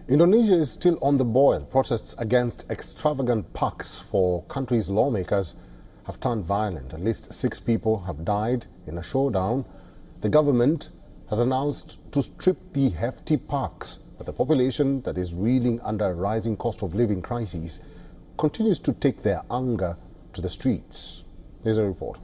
Indonesia is still on the boil. Protests against extravagant parks for country's lawmakers have turned violent. At least 6 people have died in a showdown. The government has announced to strip the hefty parks, but the population that is reeling under a rising cost of living crisis continues to take their anger to the streets. Here's a report.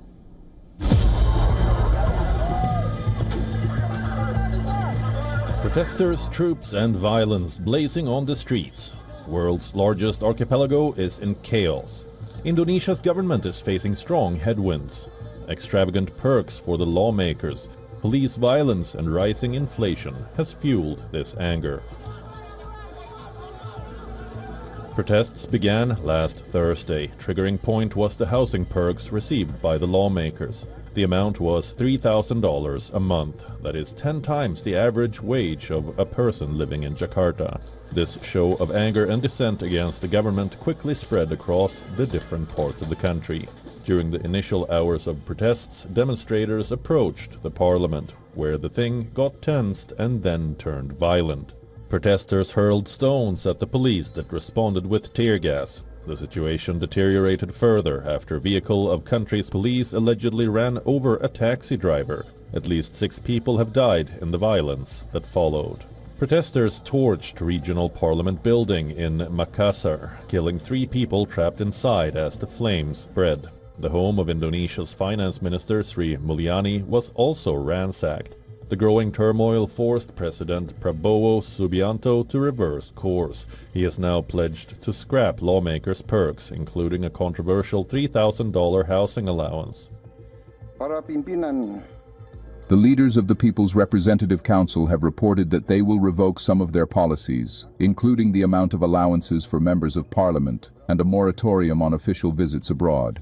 Protesters, troops and violence blazing on the streets. World's largest archipelago is in chaos. Indonesia's government is facing strong headwinds. Extravagant perks for the lawmakers, police violence and rising inflation has fueled this anger. Protests began last Thursday. Triggering point was the housing perks received by the lawmakers. The amount was $3,000 a month. That is 10 times the average wage of a person living in Jakarta. This show of anger and dissent against the government quickly spread across the different parts of the country. During the initial hours of protests, demonstrators approached the parliament, where the thing got tensed and then turned violent. Protesters hurled stones at the police that responded with tear gas. The situation deteriorated further after a vehicle of country's police allegedly ran over a taxi driver. At least 6 people have died in the violence that followed. Protesters torched regional parliament building in Makassar, killing 3 people trapped inside as the flames spread. The home of Indonesia's finance minister Sri Mulyani was also ransacked. The growing turmoil forced President Prabowo Subianto to reverse course. He has now pledged to scrap lawmakers' perks, including a controversial $3,000 housing allowance. The leaders of the People's Representative Council have reported that they will revoke some of their policies, including the amount of allowances for members of parliament and a moratorium on official visits abroad.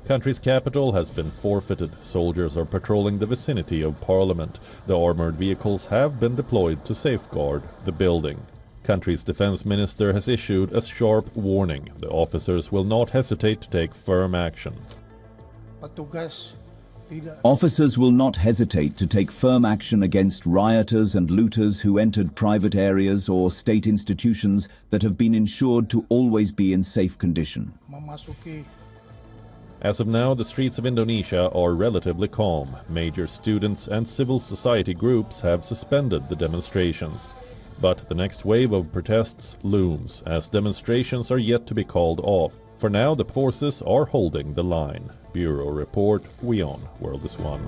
Country's capital has been forfeited. Soldiers are patrolling the vicinity of Parliament. The armored vehicles have been deployed to safeguard the building. Country's defense minister has issued a sharp warning. The officers will not hesitate to take firm action. Officers will not hesitate to take firm action against rioters and looters who entered private areas or state institutions that have been ensured to always be in safe condition. As of now, the streets of Indonesia are relatively calm. Major students and civil society groups have suspended the demonstrations. But the next wave of protests looms, as demonstrations are yet to be called off. For now, the forces are holding the line. Bureau Report, WION World is One.